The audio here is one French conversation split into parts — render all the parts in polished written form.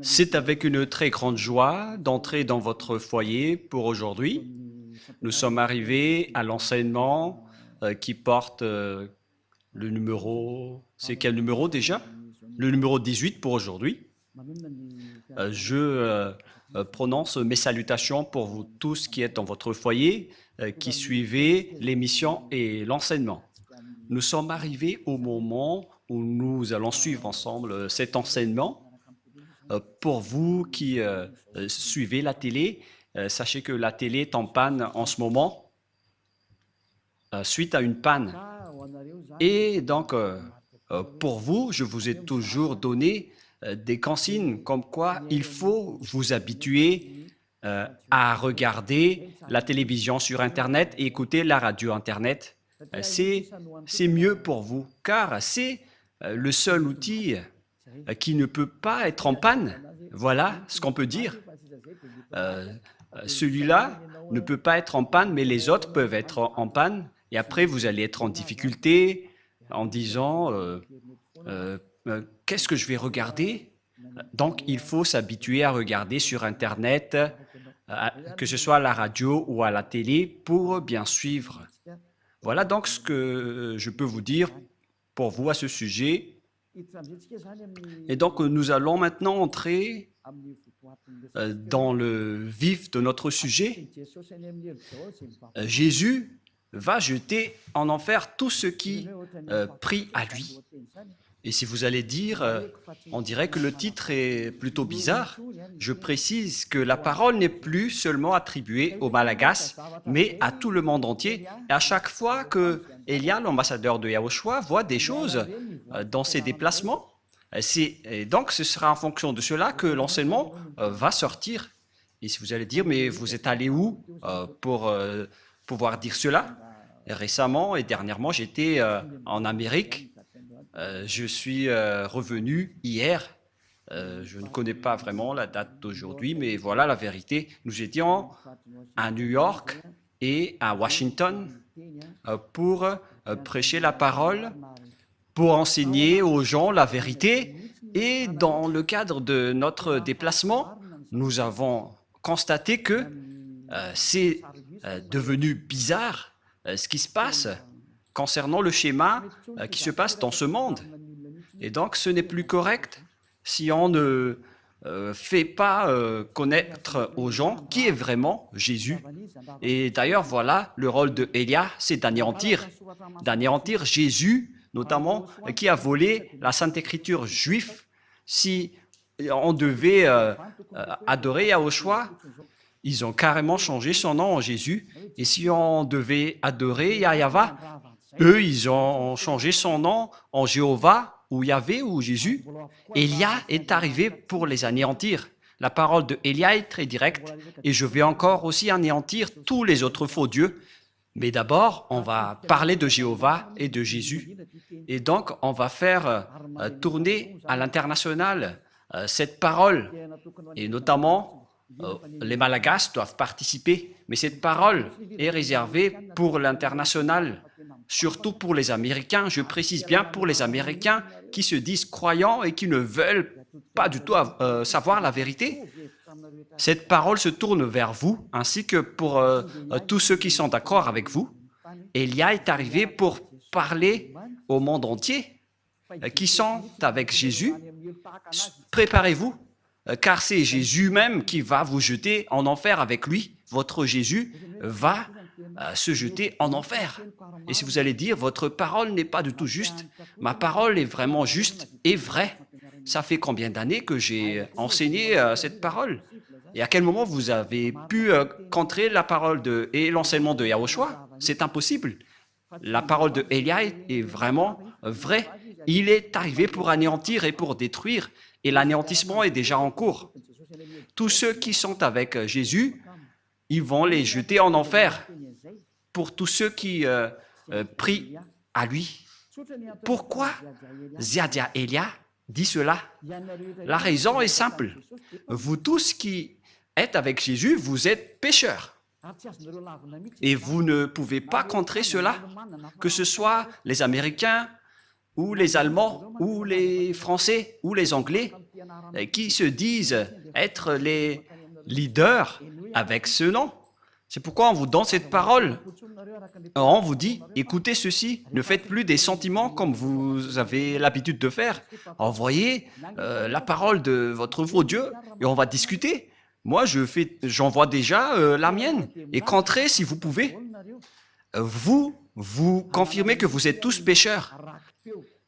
C'est avec une très grande joie d'entrer dans votre foyer pour aujourd'hui. Nous sommes arrivés à l'enseignement qui porte le numéro... C'est quel numéro déjà? Le numéro 18 pour aujourd'hui. Je prononce mes salutations pour vous tous qui êtes dans votre foyer, qui suivez l'émission et l'enseignement. Nous sommes arrivés au moment où nous allons suivre ensemble cet enseignement. Pour vous qui suivez la télé, sachez que la télé est en panne en ce moment, suite à une panne. Et donc, pour vous, je vous ai toujours donné des consignes comme quoi il faut vous habituer à regarder la télévision sur Internet et écouter la radio Internet. C'est mieux pour vous, car c'est le seul outil qui ne peut pas être en panne. Voilà ce qu'on peut dire. Celui-là ne peut pas être en panne, mais les autres peuvent être en panne. Et après, vous allez être en difficulté en disant qu'est-ce que je vais regarder? Donc, il faut s'habituer à regarder sur Internet, que ce soit à la radio ou à la télé, pour bien suivre. Voilà donc ce que je peux vous dire pour vous à ce sujet. Et donc, nous allons maintenant entrer dans le vif de notre sujet. Jésus va jeter en enfer tous ceux qui prient à lui. Et si vous allez dire, on dirait que le titre est plutôt bizarre, je précise que la parole n'est plus seulement attribuée aux Malagasy, mais à tout le monde entier. Et à chaque fois que Elia, l'ambassadeur de Yahushua, voit des choses dans ses déplacements, et donc ce sera en fonction de cela que l'enseignement va sortir. Et si vous allez dire, mais vous êtes allé où pour pouvoir dire cela? Récemment et dernièrement, j'étais en Amérique. Je suis revenu hier. Je ne connais pas vraiment la date d'aujourd'hui, mais voilà la vérité. Nous étions à New York et à Washington pour prêcher la parole, pour enseigner aux gens la vérité. Et dans le cadre de notre déplacement, nous avons constaté que c'est devenu bizarre ce qui se passe concernant le schéma qui se passe dans ce monde. Et donc, ce n'est plus correct si on ne fait pas connaître aux gens qui est vraiment Jésus. Et d'ailleurs, voilà, le rôle de Élia, c'est d'anéantir Jésus, notamment, qui a volé la Sainte Écriture juive. Si on devait adorer Yahushua, ils ont carrément changé son nom en Jésus. Et si on devait adorer Yahva, eux, ils ont changé son nom en Jéhovah, ou Yahvé, ou Jésus. Élia est arrivé pour les anéantir. La parole de Élia est très directe, et je vais encore aussi anéantir tous les autres faux dieux. Mais d'abord, on va parler de Jéhovah et de Jésus. Et donc, on va faire tourner à l'international cette parole, et notamment, les Malagasy doivent participer, mais cette parole est réservée pour l'international, surtout pour les Américains. Je précise bien pour les Américains qui se disent croyants et qui ne veulent pas du tout savoir la vérité. Cette parole se tourne vers vous, ainsi que pour tous ceux qui sont d'accord avec vous. Élia est arrivé pour parler au monde entier, qui sont avec Jésus. Préparez-vous, car c'est Jésus même qui va vous jeter en enfer avec lui. Votre Jésus va se jeter en enfer. Et si vous allez dire, votre parole n'est pas du tout juste, ma parole est vraiment juste et vraie. Ça fait combien d'années que j'ai enseigné cette parole? Et à quel moment vous avez pu contrer la parole et l'enseignement de Yahushua? C'est impossible. La parole de Élia est vraiment vraie. Il est arrivé pour anéantir et pour détruire, et l'anéantissement est déjà en cours. Tous ceux qui sont avec Jésus, ils vont les jeter en enfer. Pour tous ceux qui prient à lui. Pourquoi Ziadia Élia dit cela? La raison est simple. Vous tous qui êtes avec Jésus, vous êtes pécheurs. Et vous ne pouvez pas contrer cela, que ce soit les Américains, ou les Allemands, ou les Français, ou les Anglais. qui se disent être les leaders avec ce nom. C'est pourquoi on vous donne cette parole. On vous dit, écoutez ceci, ne faites plus des sentiments comme vous avez l'habitude de faire. Envoyez la parole de votre vrai Dieu et on va discuter. Moi, j'envoie déjà la mienne. Et qu'entrez si vous pouvez. Vous confirmez que vous êtes tous pécheurs.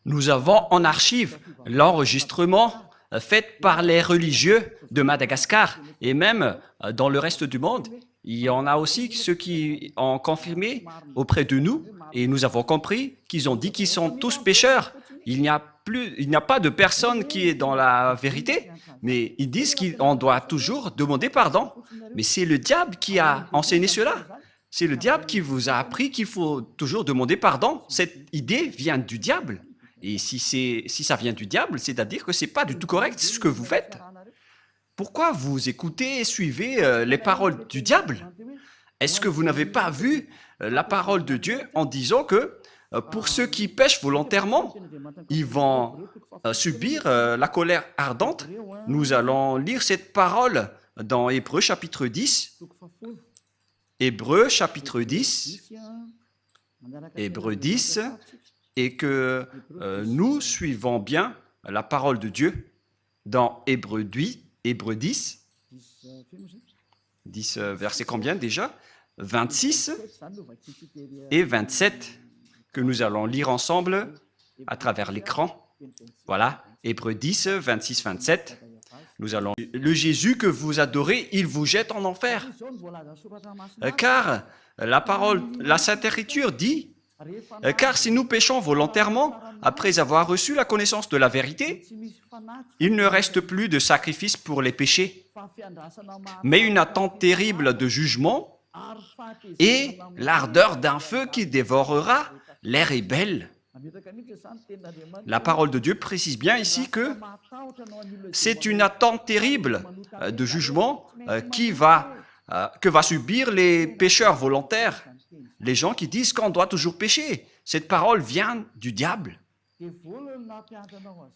Nous avons en archive l'enregistrement fait par les religieux de Madagascar et même dans le reste du monde. Il y en a aussi ceux qui ont confirmé auprès de nous et nous avons compris qu'ils ont dit qu'ils sont tous pécheurs. Il n'y a pas de personne qui est dans la vérité, mais ils disent qu'on doit toujours demander pardon. Mais c'est le diable qui a enseigné cela. C'est le diable qui vous a appris qu'il faut toujours demander pardon. Cette idée vient du diable. Et si ça vient du diable, c'est-à-dire que ce n'est pas du tout correct ce que vous faites. Pourquoi vous écoutez et suivez les paroles du diable? Est-ce que vous n'avez pas vu la parole de Dieu en disant que pour ceux qui pêchent volontairement, ils vont subir la colère ardente? Nous allons lire cette parole dans Hébreux chapitre 10. Hébreux chapitre 10. Hébreux 10. Et que nous suivons bien la parole de Dieu dans Hébreux 10. Hébreux 10, 10 verset combien déjà? 26 et 27 que nous allons lire ensemble à travers l'écran. Voilà, Hébreux 10, 26, 27. Nous allons. Le Jésus que vous adorez, il vous jette en enfer. Car la Sainte Écriture dit, car si nous péchons volontairement, après avoir reçu la connaissance de la vérité, il ne reste plus de sacrifice pour les péchés, mais une attente terrible de jugement et l'ardeur d'un feu qui dévorera les rebelles. La parole de Dieu précise bien ici que c'est une attente terrible de jugement que va subir les pécheurs volontaires. Les gens qui disent qu'on doit toujours pécher. Cette parole vient du diable.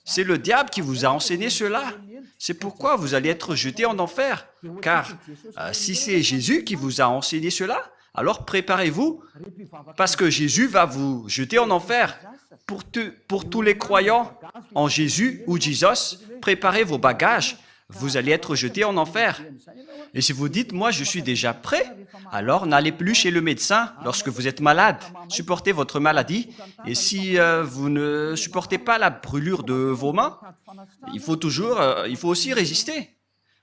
C'est le diable qui vous a enseigné cela. C'est pourquoi vous allez être jetés en enfer. Car si c'est Jésus qui vous a enseigné cela, alors préparez-vous, parce que Jésus va vous jeter en enfer. Pour tous les croyants en Jésus ou Jesus, préparez vos bagages. Vous allez être jetés en enfer. Et si vous dites, moi je suis déjà prêt, alors n'allez plus chez le médecin lorsque vous êtes malade. Supportez votre maladie. Et si vous ne supportez pas la brûlure de vos mains, il faut aussi résister.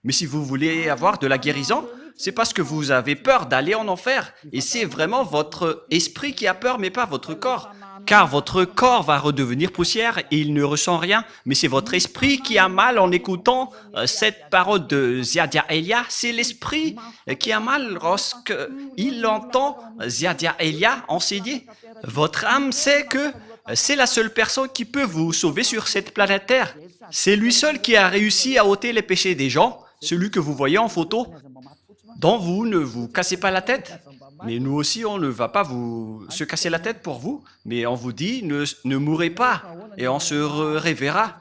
Mais si vous voulez avoir de la guérison, c'est parce que vous avez peur d'aller en enfer. Et c'est vraiment votre esprit qui a peur, mais pas votre corps. Car votre corps va redevenir poussière et il ne ressent rien, mais c'est votre esprit qui a mal en écoutant cette parole de Ziadia Elia. C'est l'esprit qui a mal lorsqu'il entend Ziadia Elia enseigner. Votre âme sait que c'est la seule personne qui peut vous sauver sur cette planète Terre. C'est lui seul qui a réussi à ôter les péchés des gens, celui que vous voyez en photo, dont vous ne vous cassez pas la tête. Mais nous aussi, on ne va pas se casser la tête pour vous, mais on vous dit, ne mourrez pas, et on se reverra.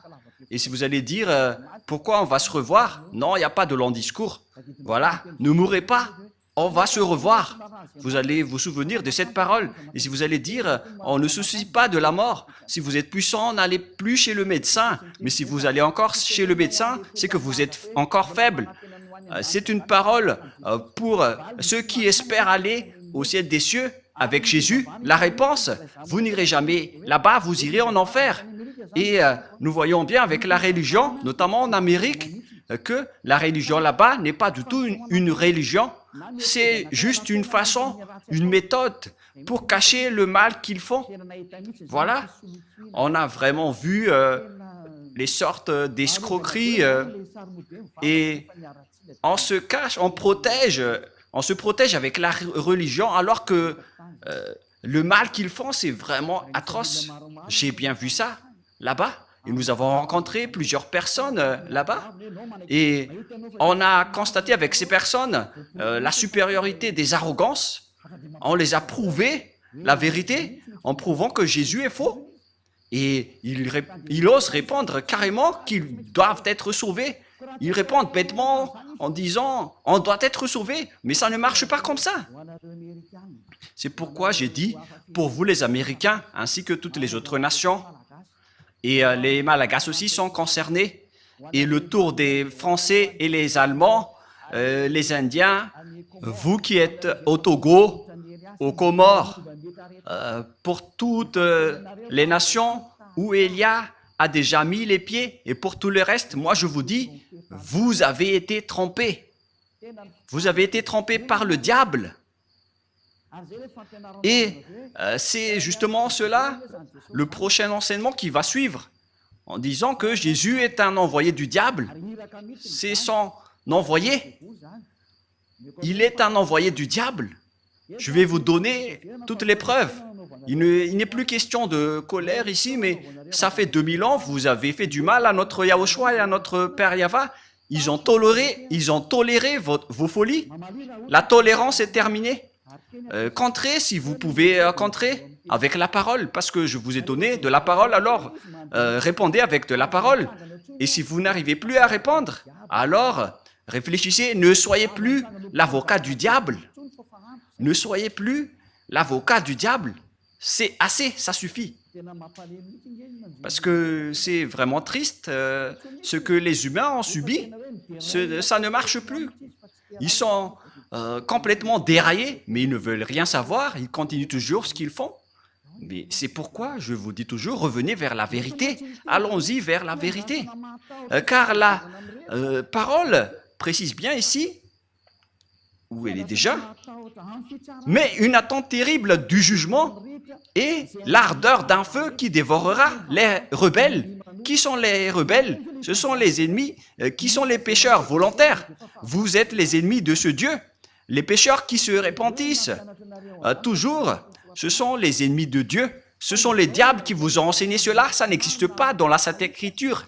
Et si vous allez dire, pourquoi on va se revoir? Non, il n'y a pas de long discours. Voilà, ne mourrez pas, on va se revoir. Vous allez vous souvenir de cette parole. Et si vous allez dire, on ne se soucie pas de la mort. Si vous êtes puissant, n'allez plus chez le médecin. Mais si vous allez encore chez le médecin, c'est que vous êtes encore faible. C'est une parole pour ceux qui espèrent aller au ciel des cieux avec Jésus. La réponse, vous n'irez jamais là-bas, vous irez en enfer. Et nous voyons bien avec la religion, notamment en Amérique, que la religion là-bas n'est pas du tout une religion. C'est juste une façon, une méthode pour cacher le mal qu'ils font. Voilà, on a vraiment vu les sortes d'escroqueries et on se cache, on se protège avec la religion alors que le mal qu'ils font, c'est vraiment atroce. J'ai bien vu ça là-bas. Et nous avons rencontré plusieurs personnes là-bas et on a constaté avec ces personnes la supériorité des arrogances. On les a prouvé la vérité en prouvant que Jésus est faux. Et il ose répondre carrément qu'ils doivent être sauvés. Ils répondent bêtement en disant « on doit être sauvé », mais ça ne marche pas comme ça. C'est pourquoi j'ai dit, pour vous les Américains, ainsi que toutes les autres nations, et les Malagasy aussi sont concernés, et le tour des Français et les Allemands, les Indiens, vous qui êtes au Togo, aux Comores, pour toutes les nations où Élia a déjà mis les pieds, et pour tout le reste, moi je vous dis, vous avez été trompés. Vous avez été trompés par le diable. Et c'est justement cela, le prochain enseignement qui va suivre, en disant que Jésus est un envoyé du diable. C'est son envoyé. Il est un envoyé du diable. Je vais vous donner toutes les preuves. Il n'est plus question de colère ici, mais ça fait 2000 ans, vous avez fait du mal à notre Yahushua et à notre Père Yahva. Ils ont toléré vos folies. La tolérance est terminée. Contrez si vous pouvez contrer avec la parole, parce que je vous ai donné de la parole, alors répondez avec de la parole. Et si vous n'arrivez plus à répondre, alors réfléchissez, ne soyez plus l'avocat du diable. Ne soyez plus l'avocat du diable. C'est assez, ça suffit. Parce que c'est vraiment triste ce que les humains ont subi. Ça ne marche plus. Ils sont complètement déraillés, mais ils ne veulent rien savoir. Ils continuent toujours ce qu'ils font. Mais c'est pourquoi je vous dis toujours, revenez vers la vérité. Allons-y vers la vérité. Car la parole précise bien ici, où elle est déjà, mais une attente terrible du jugement et l'ardeur d'un feu qui dévorera les rebelles. Qui sont les rebelles? Ce sont les ennemis, qui sont les pécheurs volontaires. Vous êtes les ennemis de ce Dieu. Les pécheurs qui se repentissent toujours, ce sont les ennemis de Dieu. Ce sont les diables qui vous ont enseigné cela. Ça n'existe pas dans la Sainte Écriture.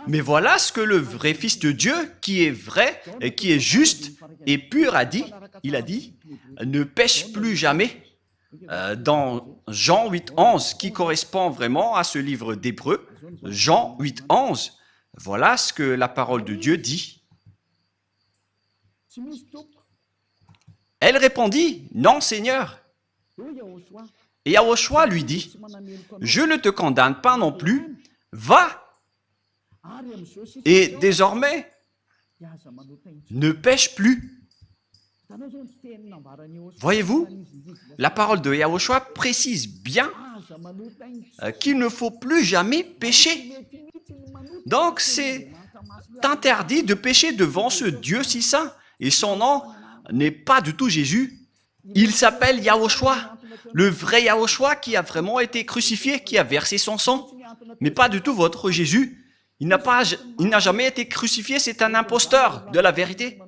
Mais voilà ce que le vrai Fils de Dieu, qui est vrai, et qui est juste et pur, a dit. Il a dit, ne pêche plus jamais. Dans Jean 8, 11, qui correspond vraiment à ce livre d'Hébreux, Jean 8, 11, voilà ce que la parole de Dieu dit. Elle répondit, non Seigneur. Et Yahushua lui dit, je ne te condamne pas non plus, va. Et désormais, ne pêche plus. Voyez-vous, la parole de Yahushua précise bien qu'il ne faut plus jamais pécher. Donc, c'est interdit de pécher devant ce Dieu si saint. Et son nom n'est pas du tout Jésus. Il s'appelle Yahushua, le vrai Yahushua qui a vraiment été crucifié, qui a versé son sang. Mais pas du tout votre Jésus. Il n'a jamais été crucifié, c'est un imposteur de la vérité.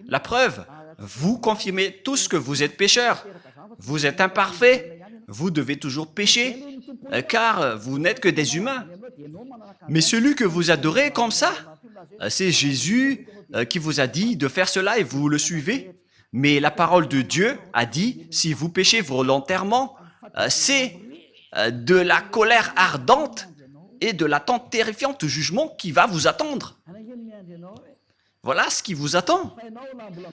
La preuve, vous confirmez tous que vous êtes pécheurs. Vous êtes imparfaits, vous devez toujours pécher, car vous n'êtes que des humains. Mais celui que vous adorez comme ça, c'est Jésus qui vous a dit de faire cela et vous le suivez. Mais la parole de Dieu a dit, si vous péchez volontairement, c'est de la colère ardente et de l'attente terrifiante du jugement qui va vous attendre. Voilà ce qui vous attend.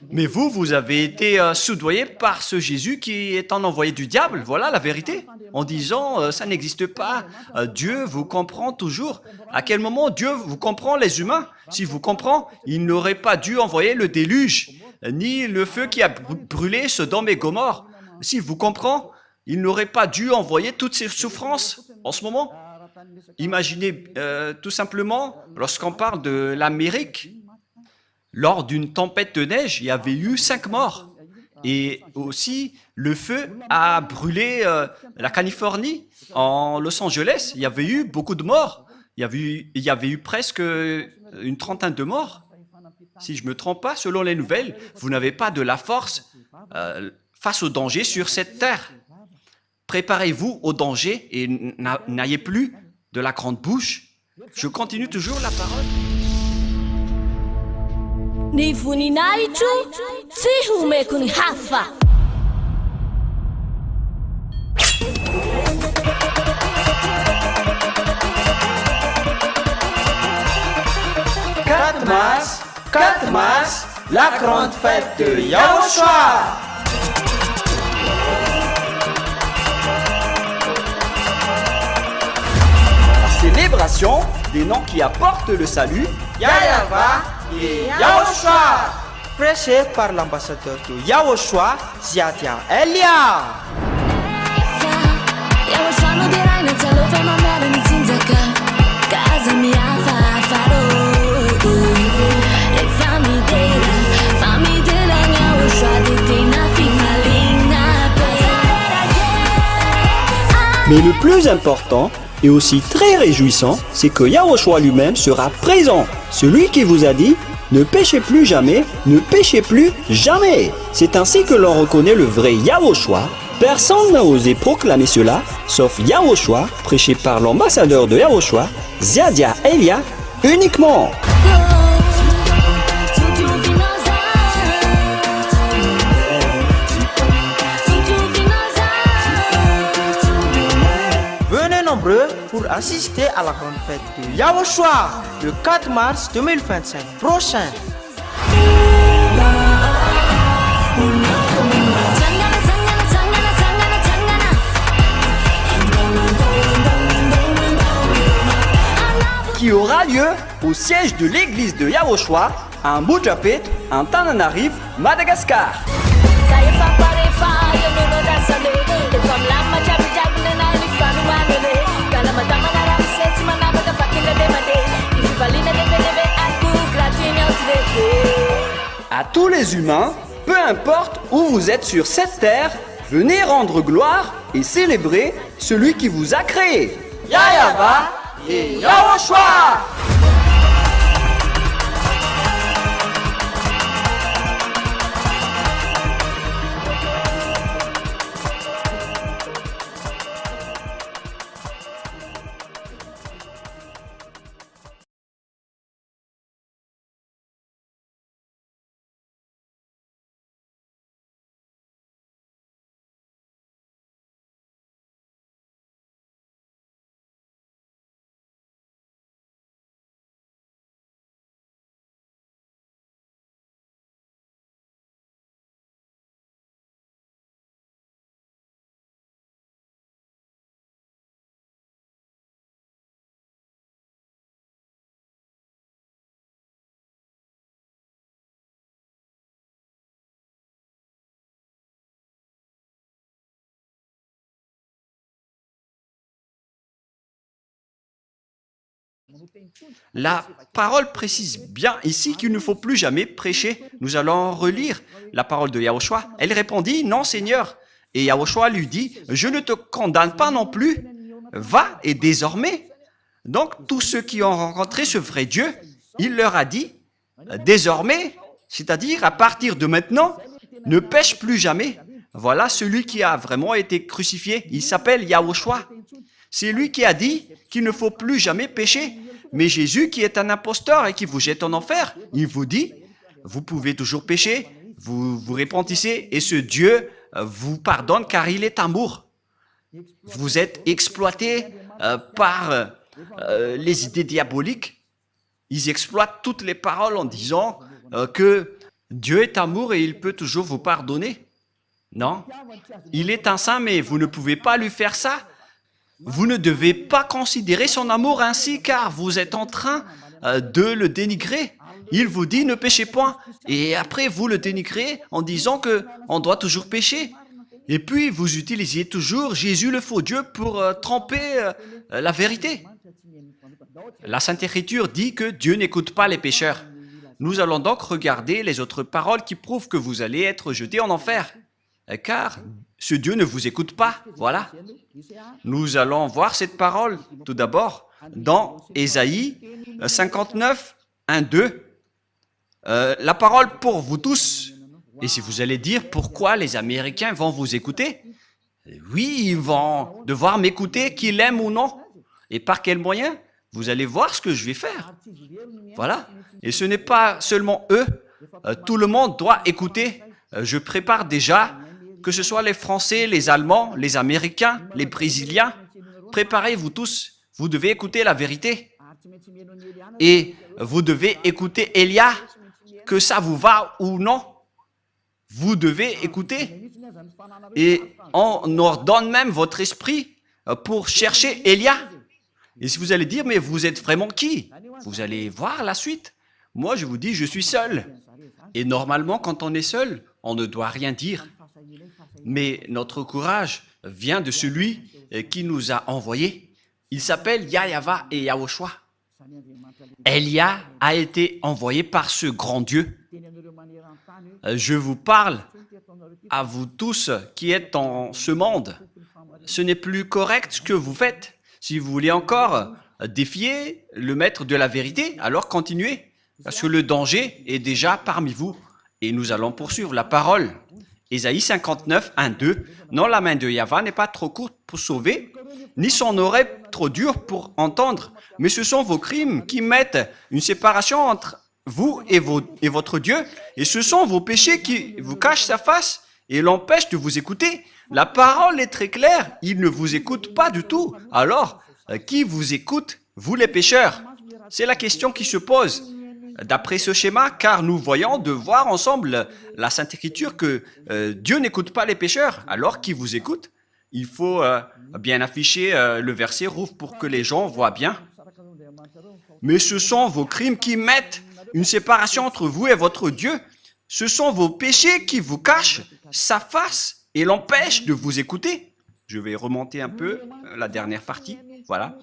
Mais vous avez été soudoyé par ce Jésus qui est un envoyé du diable. Voilà la vérité. En disant, ça n'existe pas. Dieu vous comprend toujours. À quel moment Dieu vous comprend, les humains? Si vous comprend, il n'aurait pas dû envoyer le déluge, ni le feu qui a brûlé Sodome et Gomorrhe. Si vous comprend, il n'aurait pas dû envoyer toutes ces souffrances en ce moment. Imaginez tout simplement, lorsqu'on parle de l'Amérique, lors d'une tempête de neige, il y avait eu 5 morts. Et aussi, le feu a brûlé la Californie, en Los Angeles. Il y avait eu beaucoup de morts. Il y avait eu presque une trentaine de morts. Si je ne me trompe pas, selon les nouvelles, vous n'avez pas de la force face au danger sur cette terre. Préparez-vous au danger et n'ayez plus de la grande bouche. Je continue toujours la parole. Ny voninahitro tsy homeko ny hafa. 4 mars, la grande fête de Yahushua. Célébration des noms qui apportent le salut, Yahweh et Yahushua, prêché par l'ambassadeur de Yahushua, Ziadia Elia. Mais le plus important et aussi très réjouissant, c'est que Yahushua lui-même sera présent. Celui qui vous a dit « Ne péchez plus jamais, ne péchez plus jamais ». C'est ainsi que l'on reconnaît le vrai Yahushua. Personne n'a osé proclamer cela, sauf Yahushua, prêché par l'ambassadeur de Yahushua, Ziadia Elia, uniquement. Venez nombreux pour assister à la grande fête de Yahushua le 4 mars 2025 prochain. Qui aura lieu au siège de l'église de Yahushua à Mujapet, en Tananarive, Madagascar. À tous les humains, peu importe où vous êtes sur cette terre, venez rendre gloire et célébrer celui qui vous a créé. Yahweh et Yahushua. La parole précise bien ici qu'il ne faut plus jamais prêcher. Nous allons relire la parole de Yahushua. Elle répondit, « Non, Seigneur. » Et Yahushua lui dit, « Je ne te condamne pas non plus. Va et désormais. » Donc, tous ceux qui ont rencontré ce vrai Dieu, il leur a dit, « Désormais, c'est-à-dire à partir de maintenant, ne pêche plus jamais. » Voilà celui qui a vraiment été crucifié. Il s'appelle Yahushua. C'est lui qui a dit qu'il ne faut plus jamais pécher. Mais Jésus, qui est un imposteur et qui vous jette en enfer, il vous dit, vous pouvez toujours pécher, vous vous repentissez et ce Dieu vous pardonne car il est amour. Vous êtes exploité par les idées diaboliques. Ils exploitent toutes les paroles en disant que Dieu est amour et il peut toujours vous pardonner. Non, il est un saint, mais vous ne pouvez pas lui faire ça. Vous ne devez pas considérer son amour ainsi car vous êtes en train de le dénigrer. Il vous dit ne péchez point et après vous le dénigrez en disant qu'on doit toujours pécher. Et puis vous utilisiez toujours Jésus le faux Dieu pour tromper la vérité. La Sainte Écriture dit que Dieu n'écoute pas les pécheurs. Nous allons donc regarder les autres paroles qui prouvent que vous allez être jetés en enfer. Car ce Dieu ne vous écoute pas. Voilà. Nous allons voir cette parole tout d'abord dans Ésaïe 59, 1, 2. La parole pour vous tous. Et si vous allez dire pourquoi les Américains vont vous écouter, oui, ils vont devoir m'écouter, qu'ils l'aiment ou non. Et par quel moyen? Vous allez voir ce que je vais faire. Voilà. Et ce n'est pas seulement eux. Tout le monde doit écouter. Je prépare déjà, que ce soit les Français, les Allemands, les Américains, les Brésiliens. Préparez-vous tous. Vous devez écouter la vérité. Et vous devez écouter Élia, que ça vous va ou non. Vous devez écouter. Et on ordonne même votre esprit pour chercher Élia. Et si vous allez dire, mais vous êtes vraiment qui? Vous allez voir la suite. Moi, je vous dis, je suis seul. Et normalement, quand on est seul, on ne doit rien dire. Mais notre courage vient de celui qui nous a envoyés. Il s'appelle Yahweh et Yahushua. Élia a été envoyé par ce grand Dieu. Je vous parle à vous tous qui êtes dans ce monde. Ce n'est plus correct ce que vous faites. Si vous voulez encore défier le maître de la vérité, alors continuez. Parce que le danger est déjà parmi vous. Et nous allons poursuivre la parole. Ésaïe 59, 1, 2. Non, la main de Yahweh n'est pas trop courte pour sauver, ni son oreille trop dure pour entendre. Mais ce sont vos crimes qui mettent une séparation entre vous et votre Dieu. Et ce sont vos péchés qui vous cachent sa face et l'empêchent de vous écouter. La parole est très claire. Il ne vous écoute pas du tout. Alors, qui vous écoute? Vous les pécheurs. C'est la question qui se pose. D'après ce schéma, car nous voyons de voir ensemble la Sainte Écriture que Dieu n'écoute pas les pécheurs. Alors, qui vous écoute? Il faut bien afficher le verset rouge pour que les gens voient bien. Mais ce sont vos crimes qui mettent une séparation entre vous et votre Dieu. Ce sont vos péchés qui vous cachent sa face et l'empêchent de vous écouter. Je vais remonter un peu la dernière partie. Voilà.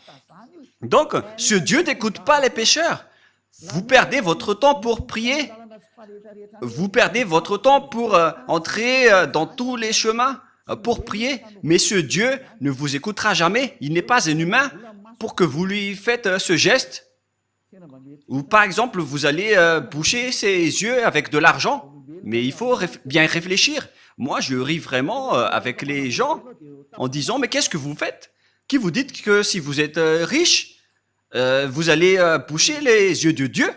Donc, ce Dieu n'écoute pas les pécheurs. Vous perdez votre temps pour prier. Vous perdez votre temps pour entrer dans tous les chemins pour prier. Mais ce Dieu ne vous écoutera jamais. Il n'est pas un humain pour que vous lui faites ce geste. Ou par exemple, vous allez boucher ses yeux avec de l'argent. Mais il faut bien réfléchir. Moi, je ris vraiment avec les gens en disant, mais qu'est-ce que vous faites? Qui vous dites que si vous êtes riche, vous allez boucher les yeux de Dieu?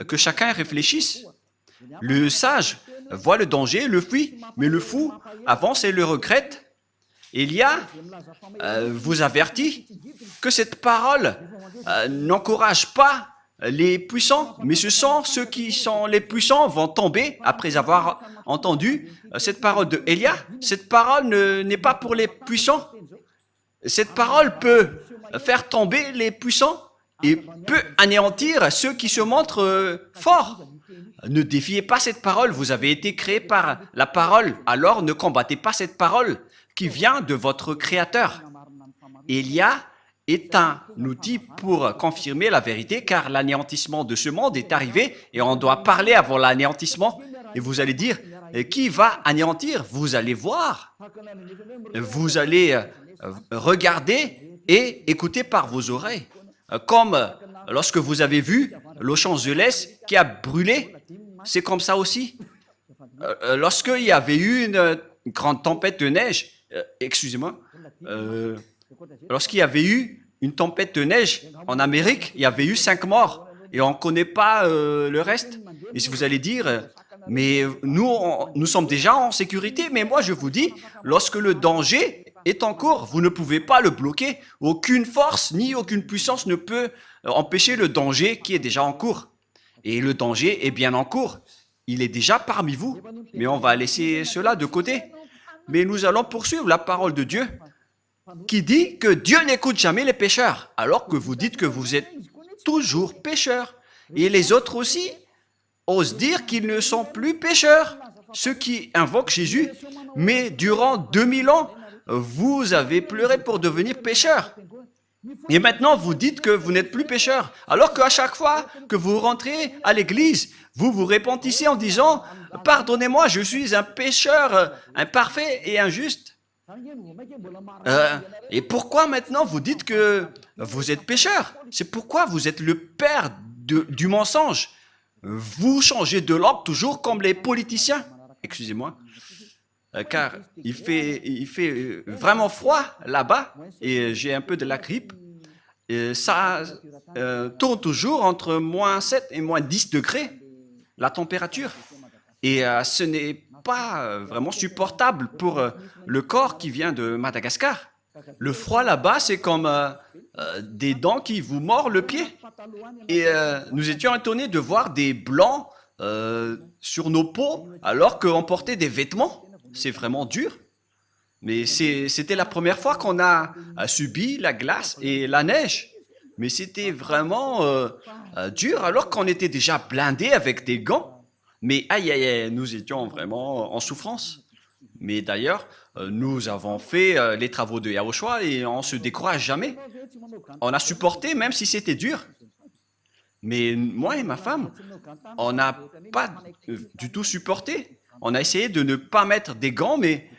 Que chacun réfléchisse. Le sage voit le danger, le fuit, mais le fou avance et le regrette. Élia vous avertit que cette parole n'encourage pas les puissants, mais ce sont ceux qui sont les puissants vont tomber après avoir entendu cette parole de Élia. Cette parole n'est pas pour les puissants. Cette parole peut faire tomber les puissants et peut anéantir ceux qui se montrent forts. Ne défiez pas cette parole, vous avez été créé par la parole, alors ne combattez pas cette parole qui vient de votre Créateur. Élia est un outil pour confirmer la vérité, car l'anéantissement de ce monde est arrivé et on doit parler avant l'anéantissement. Et vous allez dire, qui va anéantir? Vous allez voir. Vous allez regarder et écouter par vos oreilles. Comme lorsque vous avez vu Los Angeles qui a brûlé, c'est comme ça aussi. Lorsqu'il y avait eu une grande tempête de neige, excusez-moi, lorsqu'il y avait eu une tempête de neige en Amérique, il y avait eu 5 morts et on ne connaît pas le reste. Et si vous allez dire, mais nous sommes déjà en sécurité, mais moi je vous dis, lorsque le danger est en cours, vous ne pouvez pas le bloquer. Aucune force ni aucune puissance ne peut empêcher le danger qui est déjà en cours. Et le danger est bien en cours. Il est déjà parmi vous. Mais on va laisser cela de côté. Mais nous allons poursuivre la parole de Dieu qui dit que Dieu n'écoute jamais les pécheurs, alors que vous dites que vous êtes toujours pécheurs. Et les autres aussi osent dire qu'ils ne sont plus pécheurs, ceux qui invoquent Jésus. Mais durant 2000 ans, vous avez pleuré pour devenir pécheur. Et maintenant, vous dites que vous n'êtes plus pécheur. Alors qu'à chaque fois que vous rentrez à l'église, vous vous repentissez en disant « Pardonnez-moi, je suis un pécheur imparfait et injuste. » Et pourquoi maintenant vous dites que vous êtes pécheur? C'est pourquoi vous êtes le père du mensonge. Vous changez de langue toujours comme les politiciens. Excusez-moi. Car il fait vraiment froid là-bas et j'ai un peu de la grippe. Et ça tourne toujours entre moins 7 et moins 10 degrés, la température. Et ce n'est pas vraiment supportable pour le corps qui vient de Madagascar. Le froid là-bas, c'est comme des dents qui vous mordent le pied. Et nous étions étonnés de voir des blancs sur nos peaux alors qu'on portait des vêtements. C'est vraiment dur. Mais c'était la première fois qu'on a subi la glace et la neige. Mais c'était vraiment dur alors qu'on était déjà blindés avec des gants. Mais aïe, aïe, aïe, nous étions vraiment en souffrance. Mais d'ailleurs, nous avons fait les travaux de Yahushua et on ne se décourage jamais. On a supporté même si c'était dur. Mais moi et ma femme, on n'a pas du tout supporté. On a essayé de ne pas mettre des gants, mais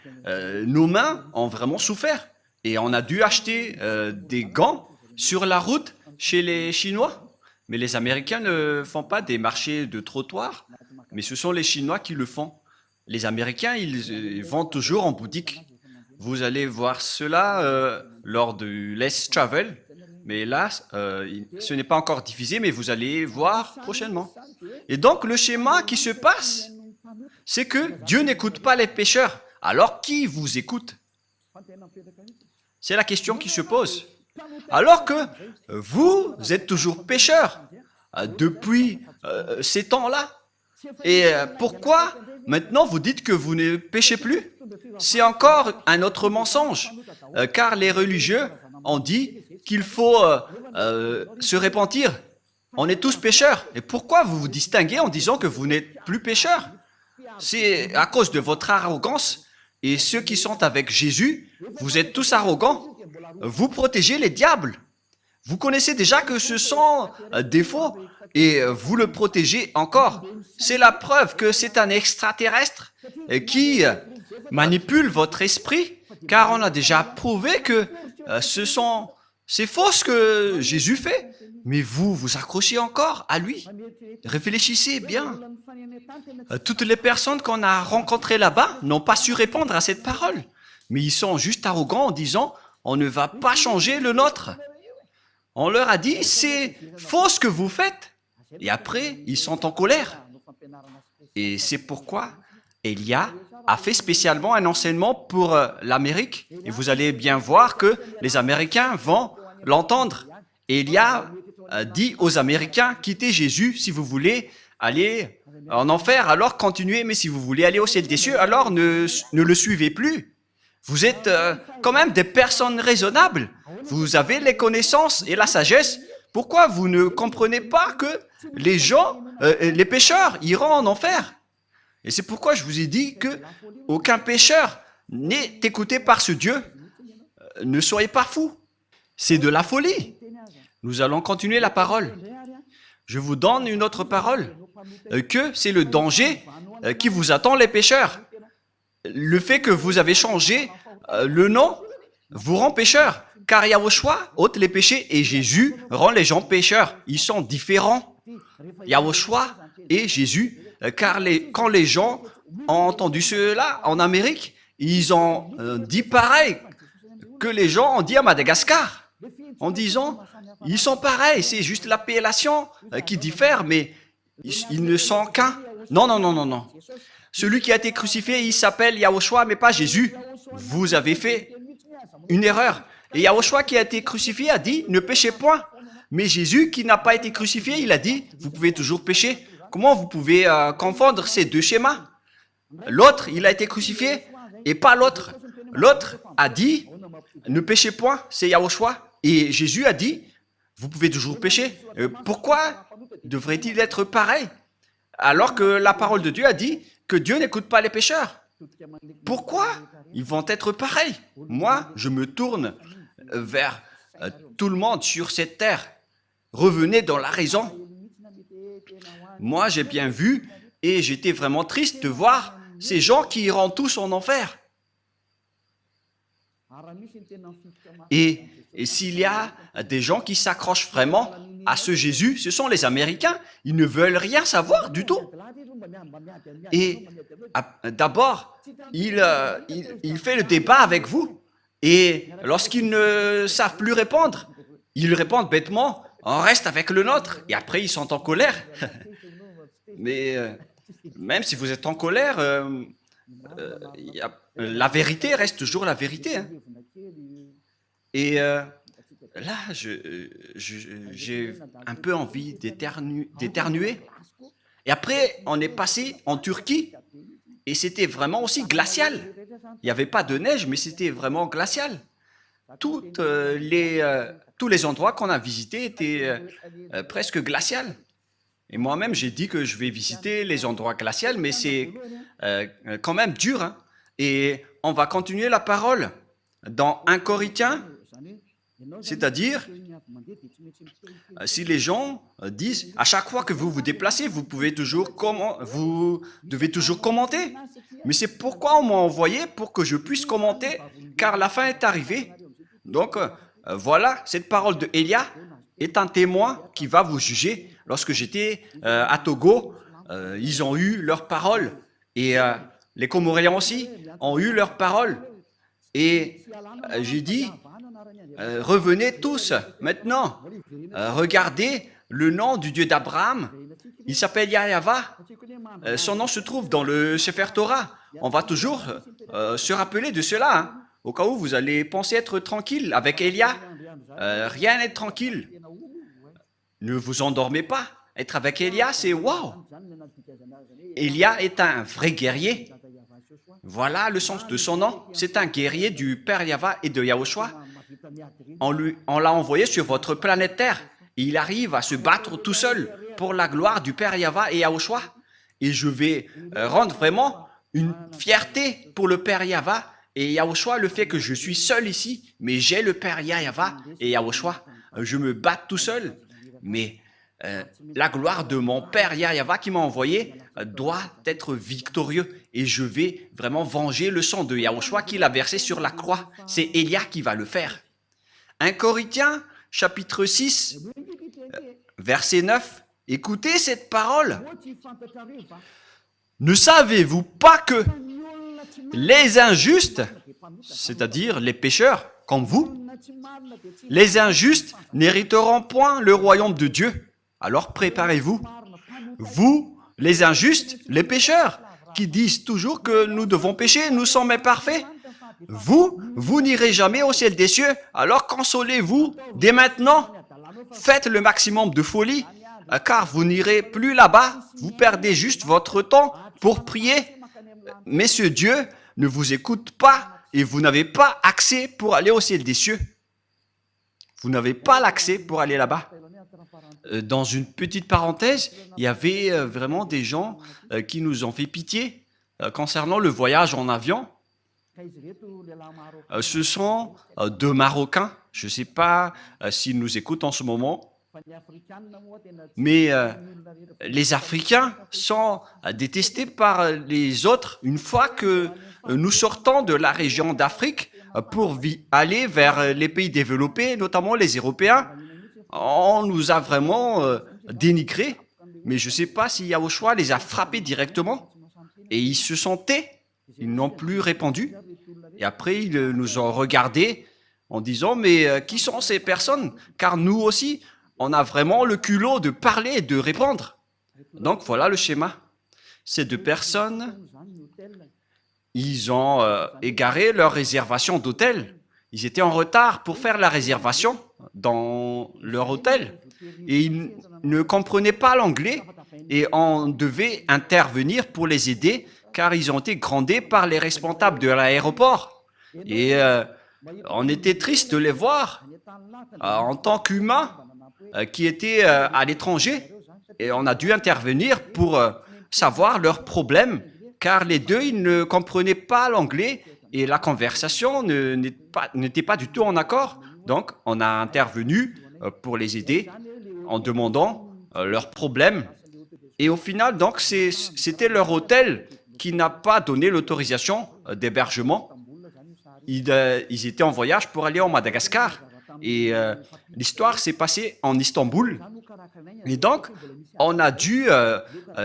nos mains ont vraiment souffert. Et on a dû acheter des gants sur la route chez les Chinois. Mais les Américains ne font pas des marchés de trottoirs, mais ce sont les Chinois qui le font. Les Américains, ils vont toujours en boutique. Vous allez voir cela lors du Let's Travel. Mais là, ce n'est pas encore diffusé, mais vous allez voir prochainement. Et donc, le schéma qui se passe, c'est que Dieu n'écoute pas les pécheurs. Alors, qui vous écoute? C'est la question qui se pose. Alors que vous êtes toujours pécheurs depuis ces temps-là. Et pourquoi maintenant vous dites que vous ne péchez plus? C'est encore un autre mensonge, car les religieux ont dit qu'il faut se repentir. On est tous pécheurs. Et pourquoi vous vous distinguez en disant que vous n'êtes plus pécheurs? C'est à cause de votre arrogance. Et ceux qui sont avec Jésus, vous êtes tous arrogants. Vous protégez les diables. Vous connaissez déjà que ce sont des faux et vous le protégez encore. C'est la preuve que c'est un extraterrestre qui manipule votre esprit, car on a déjà prouvé que c'est faux ce que Jésus fait. Mais vous vous accrochez encore à lui. Réfléchissez bien. Toutes les personnes qu'on a rencontrées là-bas n'ont pas su répondre à cette parole. Mais ils sont juste arrogants en disant « on ne va pas changer le nôtre ». On leur a dit « c'est faux ce que vous faites ». Et après, ils sont en colère. Et c'est pourquoi Elia a fait spécialement un enseignement pour l'Amérique. Et vous allez bien voir que les Américains vont l'entendre. Elia dit aux Américains, quittez Jésus si vous voulez aller en enfer, alors continuez, mais si vous voulez aller au ciel des cieux, alors ne le suivez plus. Vous êtes quand même des personnes raisonnables. Vous avez les connaissances et la sagesse. Pourquoi vous ne comprenez pas que les gens, les pécheurs, iront en enfer? Et c'est pourquoi je vous ai dit que aucun pécheur n'est écouté par ce Dieu. Ne soyez pas fous. C'est de la folie. Nous allons continuer la parole. Je vous donne une autre parole, que c'est le danger qui vous attend les pécheurs. Le fait que vous avez changé le nom vous rend pécheur, car Yahushua ôte les péchés et Jésus rend les gens pécheurs. Ils sont différents. Yahushua et Jésus, car quand les gens ont entendu cela en Amérique, ils ont dit pareil que les gens ont dit à Madagascar, en disant, ils sont pareils, c'est juste l'appellation qui diffère, mais ils ne sont qu'un. Non, non, non, non, non. Celui qui a été crucifié, il s'appelle Yahushua, mais pas Jésus. Vous avez fait une erreur. Et Yahushua qui a été crucifié a dit, ne péchez point. Mais Jésus qui n'a pas été crucifié, il a dit, vous pouvez toujours pécher. Comment vous pouvez confondre ces deux schémas? L'autre, il a été crucifié et pas l'autre. L'autre a dit, ne péchez point, c'est Yahushua. Et Jésus a dit, vous pouvez toujours pécher. Pourquoi devrait-il être pareil? Alors que la parole de Dieu a dit que Dieu n'écoute pas les pécheurs. Pourquoi ils vont être pareils? Moi, je me tourne vers tout le monde sur cette terre. Revenez dans la raison. Moi, j'ai bien vu et j'étais vraiment triste de voir ces gens qui iront tous en enfer. Et s'il y a des gens qui s'accrochent vraiment à ce Jésus, ce sont les Américains. Ils ne veulent rien savoir du tout. Et d'abord, il fait le débat avec vous. Et lorsqu'ils ne savent plus répondre, ils répondent bêtement, on reste avec le nôtre. Et après, ils sont en colère. Mais même si vous êtes en colère, la vérité reste toujours la vérité. Hein. Et là, j'ai un peu envie d'éternuer. Et après, on est passé en Turquie et c'était vraiment aussi glacial. Il n'y avait pas de neige, mais c'était vraiment glacial. Tous les endroits qu'on a visités étaient presque glaciales. Et moi-même, j'ai dit que je vais visiter les endroits glaciaux, mais c'est quand même dur. Hein. Et on va continuer la parole dans 1 Corinthiens, c'est-à-dire, si les gens disent, à chaque fois que vous vous déplacez, vous devez toujours commenter. Mais c'est pourquoi on m'a envoyé pour que je puisse commenter, car la fin est arrivée. Donc, voilà, cette parole de Elia est un témoin qui va vous juger. Lorsque j'étais à Togo, ils ont eu leur parole. Et les Comoriens aussi ont eu leur parole. Et j'ai dit, revenez tous maintenant. Regardez le nom du Dieu d'Abraham. Il s'appelle Yahva. Son nom se trouve dans le Sefer Torah. On va toujours se rappeler de cela. Hein. Au cas où vous allez penser être tranquille. Avec Elia, rien n'est tranquille. Ne vous endormez pas. Être avec Elia, c'est waouh. Elia est un vrai guerrier. Voilà le sens de son nom. C'est un guerrier du Père Yahva et de Yahushua. On l'a envoyé sur votre planète Terre. Et il arrive à se battre tout seul pour la gloire du Père Yahva et Yahushua. Et je vais rendre vraiment une fierté pour le Père Yahva et Yahushua, le fait que je suis seul ici, mais j'ai le Père Yahva et Yahushua. Je me bats tout seul, mais la gloire de mon Père Yahva qui m'a envoyé doit être victorieux. Et je vais vraiment venger le sang de Yahushua qu'il a versé sur la croix. C'est Elia qui va le faire. 1 Corinthiens, chapitre 6, verset 9. Écoutez cette parole. Ne savez-vous pas que les injustes, c'est-à-dire les pécheurs comme vous, les injustes n'hériteront point le royaume de Dieu. Alors préparez-vous. Vous, les injustes, les pécheurs, qui disent toujours que nous devons pécher, nous sommes imparfaits. Vous n'irez jamais au ciel des cieux, alors consolez-vous dès maintenant. Faites le maximum de folie, car vous n'irez plus là-bas. Vous perdez juste votre temps pour prier. Mais ce Dieu ne vous écoute pas et vous n'avez pas accès pour aller au ciel des cieux. Vous n'avez pas l'accès pour aller là-bas. Dans une petite parenthèse, il y avait vraiment des gens qui nous ont fait pitié concernant le voyage en avion. Ce sont deux Marocains. Je ne sais pas s'ils nous écoutent en ce moment. Mais les Africains sont détestés par les autres une fois que nous sortons de la région d'Afrique pour aller vers les pays développés, notamment les Européens. On nous a vraiment dénigrés, mais je ne sais pas si Yahushua les a frappés directement. Et ils se sont tais, ils n'ont plus répondu. Et après, ils nous ont regardés en disant, mais qui sont ces personnes? Car nous aussi, on a vraiment le culot de parler et de répondre. Donc voilà le schéma. Ces deux personnes, ils ont égaré leur réservation d'hôtel. Ils étaient en retard pour faire la réservation dans leur hôtel. Et ils ne comprenaient pas l'anglais et on devait intervenir pour les aider car ils ont été grondés par les responsables de l'aéroport. Et on était triste de les voir en tant qu'humains qui étaient à l'étranger. Et on a dû intervenir pour savoir leurs problèmes car les deux, ils ne comprenaient pas l'anglais et la conversation n'était pas du tout en accord. Donc, on a intervenu pour les aider en demandant leurs problèmes. Et au final, donc, c'était leur hôtel qui n'a pas donné l'autorisation d'hébergement. Ils étaient en voyage pour aller en Madagascar. Et l'histoire s'est passée en Istanbul. Et donc, on a dû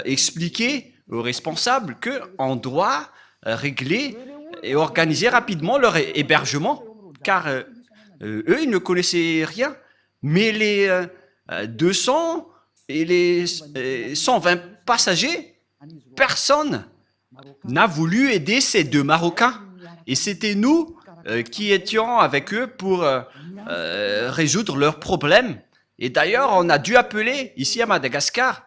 expliquer aux responsables qu'on doit régler et organiser rapidement leur hébergement, car eux, ils ne connaissaient rien. Mais les 200 et les 120 passagers, personne n'a voulu aider ces deux Marocains. Et c'était nous qui étions avec eux pour résoudre leurs problèmes. Et d'ailleurs, on a dû appeler ici à Madagascar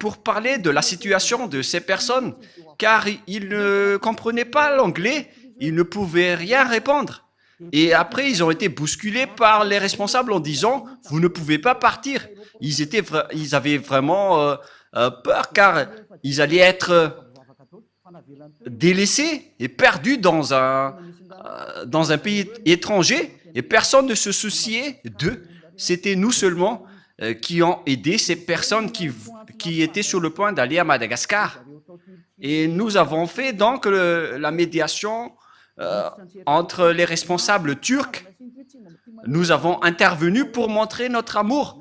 pour parler de la situation de ces personnes, car ils ne comprenaient pas l'anglais, ils ne pouvaient rien répondre. Et après, ils ont été bousculés par les responsables en disant « Vous ne pouvez pas partir ». Ils avaient vraiment peur, car ils allaient être délaissés et perdus dans un pays étranger, et personne ne se souciait d'eux. C'était nous seulement qui ont aidé ces personnes qui étaient sur le point d'aller à Madagascar. Et nous avons fait donc la médiation entre les responsables turcs. Nous avons intervenu pour montrer notre amour.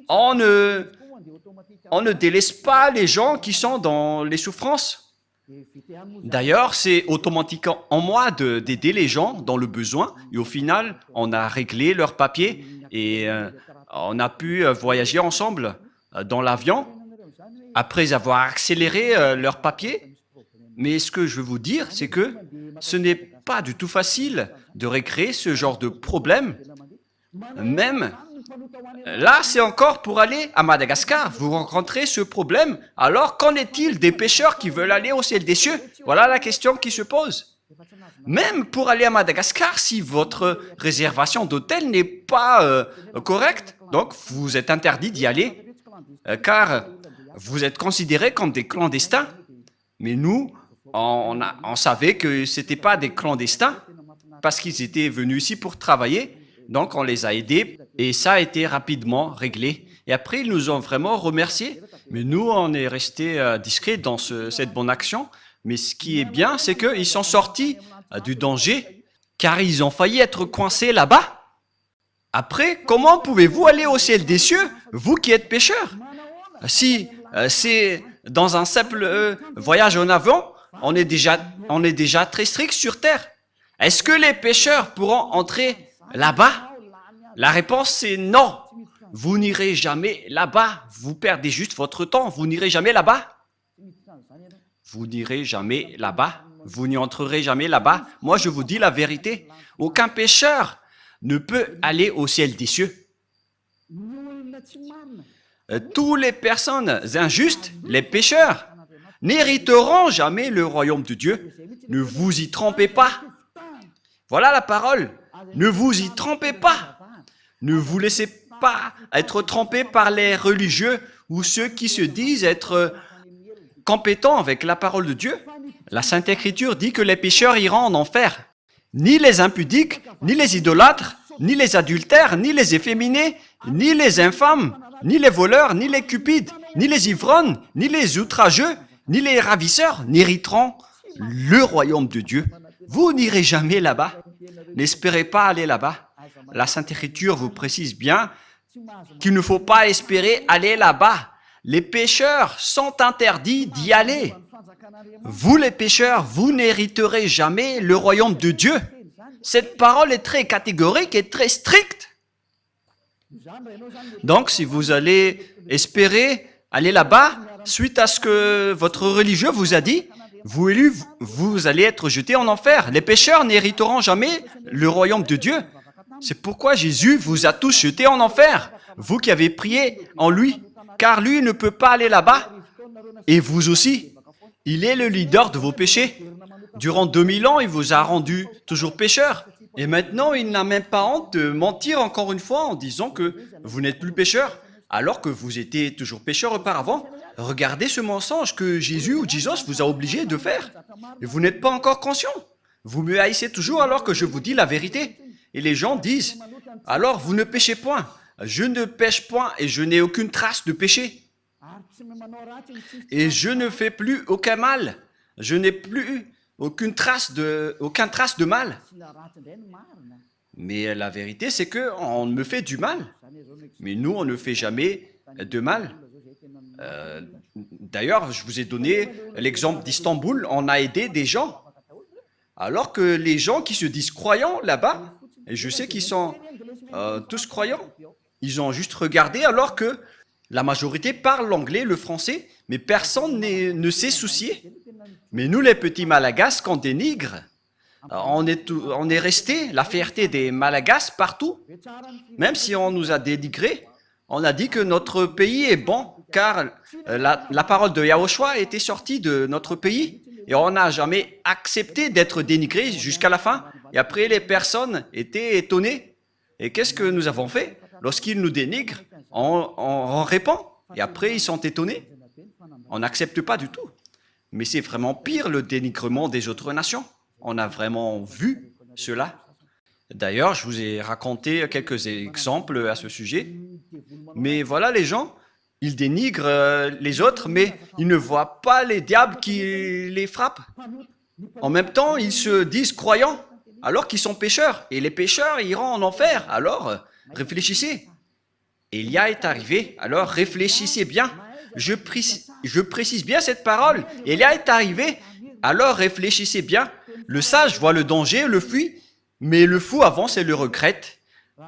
On ne délaisse pas les gens qui sont dans les souffrances. D'ailleurs, c'est automatique en moi d'aider les gens dans le besoin. Et au final, on a réglé leurs papiers et on a pu voyager ensemble dans l'avion après avoir accéléré leurs papiers. Mais ce que je veux vous dire, c'est que ce n'est pas du tout facile de régler ce genre de problème. Même là, c'est encore pour aller à Madagascar. Vous rencontrez ce problème. Alors, qu'en est-il des pêcheurs qui veulent aller au ciel des cieux? Voilà la question qui se pose. Même pour aller à Madagascar, si votre réservation d'hôtel n'est pas correcte, donc vous êtes interdit d'y aller, car vous êtes considérés comme des clandestins. Mais nous, on savait que ce n'étaient pas des clandestins, parce qu'ils étaient venus ici pour travailler. Donc, on les a aidés et ça a été rapidement réglé. Et après, ils nous ont vraiment remerciés. Mais nous, on est restés discrets dans cette bonne action. Mais ce qui est bien, c'est qu'ils sont sortis du danger, car ils ont failli être coincés là-bas. Après, comment pouvez-vous aller au ciel des cieux, vous qui êtes pécheurs? Si c'est dans un simple voyage en avion, on est déjà très strict sur terre. Est-ce que les pécheurs pourront entrer là-bas? La réponse c'est non. Vous n'irez jamais là-bas. Vous perdez juste votre temps. Vous n'irez jamais là-bas. Vous n'irez jamais là-bas. Vous n'y entrerez jamais là-bas. Moi, je vous dis la vérité. Aucun pécheur ne peut aller au ciel des cieux. Toutes les personnes injustes, les pécheurs, n'hériteront jamais le royaume de Dieu. Ne vous y trompez pas. Voilà la parole. Ne vous y trompez pas. Ne vous laissez pas être trompés par les religieux ou ceux qui se disent être compétents avec la parole de Dieu. La Sainte Écriture dit que les pécheurs iront en enfer. Ni les impudiques, ni les idolâtres, ni les adultères, ni les efféminés, ni les infâmes, ni les voleurs, ni les cupides, ni les ivrognes, ni les outrageux, ni les ravisseurs n'hériteront le royaume de Dieu. Vous n'irez jamais là-bas. N'espérez pas aller là-bas. La Sainte Écriture vous précise bien qu'il ne faut pas espérer aller là-bas. Les pécheurs sont interdits d'y aller. Vous les pécheurs, vous n'hériterez jamais le royaume de Dieu. Cette parole est très catégorique et très stricte. Donc, si vous allez espérer aller là-bas, suite à ce que votre religieux vous a dit, vous allez être jetés en enfer. Les pécheurs n'hériteront jamais le royaume de Dieu. C'est pourquoi Jésus vous a tous jetés en enfer, vous qui avez prié en lui, car lui ne peut pas aller là-bas, et vous aussi. Il est le leader de vos péchés. Durant 2000 ans, il vous a rendu toujours pécheur. Et maintenant, il n'a même pas honte de mentir encore une fois en disant que vous n'êtes plus pécheur, alors que vous étiez toujours pécheur auparavant. Regardez ce mensonge que Jésus ou Jesus vous a obligé de faire. Et vous n'êtes pas encore conscient. Vous me haïssez toujours alors que je vous dis la vérité. Et les gens disent, alors vous ne péchez point. Je ne pêche point et je n'ai aucune trace de péché. Et je ne fais plus aucun mal. Je n'ai plus aucune trace de mal. Mais la vérité, c'est qu'on me fait du mal. Mais nous, on ne fait jamais de mal. D'ailleurs, je vous ai donné l'exemple d'Istanbul. On a aidé des gens. Alors que les gens qui se disent croyants là-bas, et je sais qu'ils sont tous croyants, ils ont juste regardé alors que la majorité parle l'anglais, le français, mais personne ne s'est soucié. Mais nous, les petits Malagasy, qu'on dénigre, on est resté la fierté des Malagasy partout. Même si on nous a dénigrés, on a dit que notre pays est bon, car la parole de Yahushua était sortie de notre pays. Et on n'a jamais accepté d'être dénigré jusqu'à la fin. Et après, les personnes étaient étonnées. Et qu'est-ce que nous avons fait? Lorsqu'ils nous dénigrent, on répond. Et après, ils sont étonnés. On n'accepte pas du tout. Mais c'est vraiment pire le dénigrement des autres nations. On a vraiment vu cela. D'ailleurs, je vous ai raconté quelques exemples à ce sujet. Mais voilà, les gens, ils dénigrent les autres, mais ils ne voient pas les diables qui les frappent. En même temps, ils se disent croyants, alors qu'ils sont pécheurs. Et les pécheurs iront en enfer. Alors, réfléchissez. Élia est arrivé, alors réfléchissez bien. Je précise bien cette parole. Élia est arrivé, alors réfléchissez bien. Le sage voit le danger, le fuit, mais le fou avance et le regrette.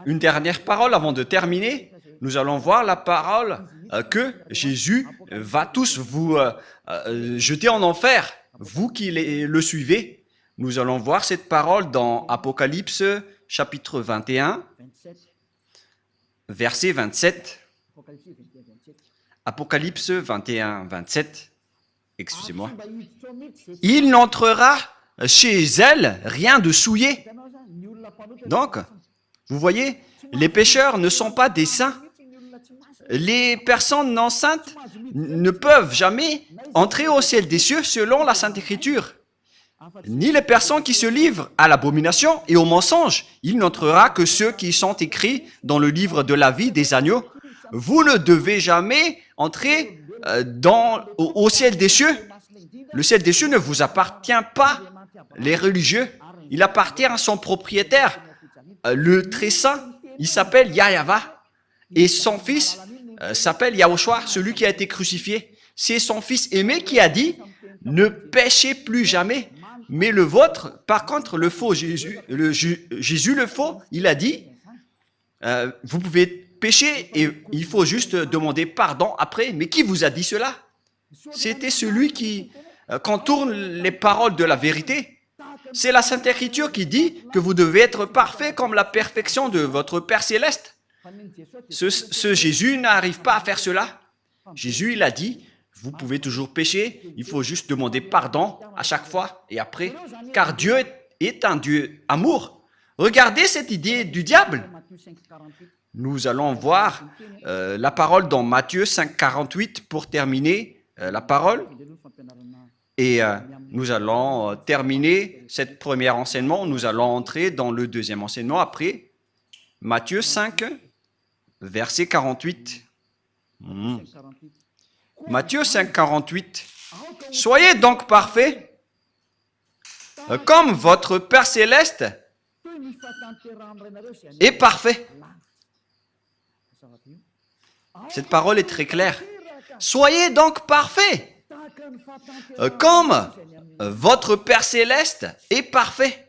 Une dernière parole avant de terminer. Nous allons voir la parole que Jésus va tous vous jeter en enfer, vous qui le suivez. Nous allons voir cette parole dans Apocalypse chapitre 21, verset 27. Apocalypse 21, 27. Excusez-moi. Il n'entrera chez elle rien de souillé. Donc, vous voyez, les pécheurs ne sont pas des saints. Les personnes non saintes ne peuvent jamais entrer au ciel des cieux selon la Sainte Écriture. Ni les personnes qui se livrent à l'abomination et au mensonge. Il n'entrera que ceux qui sont écrits dans le livre de la vie des agneaux. Vous ne devez jamais entrer au ciel des cieux. Le ciel des cieux ne vous appartient pas, les religieux. Il appartient à son propriétaire, le très saint. Il s'appelle Yahava. Et son fils s'appelle Yahushua, celui qui a été crucifié. C'est son fils aimé qui a dit « Ne péchez plus jamais ». Mais le vôtre, par contre, le faux Jésus, Jésus le faux, il a dit « Vous pouvez pécher et il faut juste demander pardon après. » Mais qui vous a dit cela? C'était celui qui contourne les paroles de la vérité. C'est la Sainte Écriture qui dit que vous devez être parfait comme la perfection de votre Père Céleste. Ce Jésus n'arrive pas à faire cela. Jésus, il a dit, vous pouvez toujours pécher, il faut juste demander pardon à chaque fois et après, car Dieu est un Dieu amour. Regardez cette idée du diable. Nous allons voir la parole dans Matthieu 5, 48 pour terminer la parole. Et nous allons terminer cette première enseignement. Nous allons entrer dans le deuxième enseignement après. Matthieu 5, verset 48. Matthieu 5, 48. Soyez donc parfaits, comme votre Père Céleste est parfait. Cette parole est très claire. Soyez donc parfaits, comme votre Père Céleste est parfait.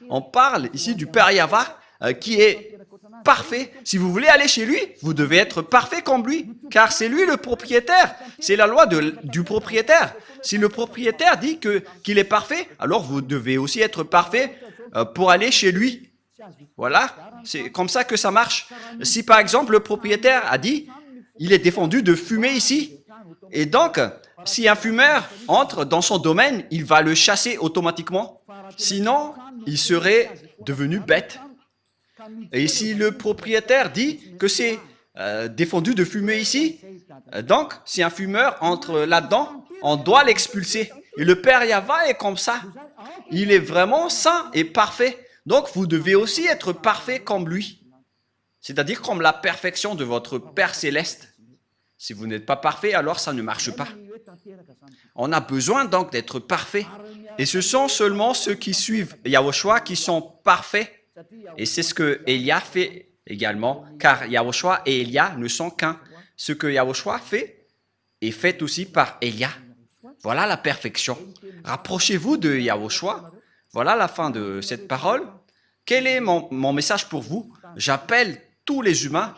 On parle ici du Père Yahva qui est parfait. Si vous voulez aller chez lui, vous devez être parfait comme lui, car c'est lui le propriétaire. C'est la loi du propriétaire. Si le propriétaire dit qu'il est parfait, alors vous devez aussi être parfait pour aller chez lui. Voilà, c'est comme ça que ça marche. Si par exemple le propriétaire a dit, il est défendu de fumer ici, et donc si un fumeur entre dans son domaine, il va le chasser automatiquement. Sinon, il serait devenu bête. Et si le propriétaire dit que c'est défendu de fumer ici, donc si un fumeur entre là-dedans, on doit l'expulser. Et le Père Yahva est comme ça. Il est vraiment saint et parfait. Donc vous devez aussi être parfait comme lui. C'est-à-dire comme la perfection de votre Père Céleste. Si vous n'êtes pas parfait, alors ça ne marche pas. On a besoin donc d'être parfait. Et ce sont seulement ceux qui suivent Yahushua qui sont parfaits. Et c'est ce que Élia fait également, car Yahushua et Élia ne sont qu'un. Ce que Yahushua fait est fait aussi par Élia. Voilà la perfection. Rapprochez-vous de Yahushua. Voilà la fin de cette parole. Quel est mon message pour vous? J'appelle tous les humains.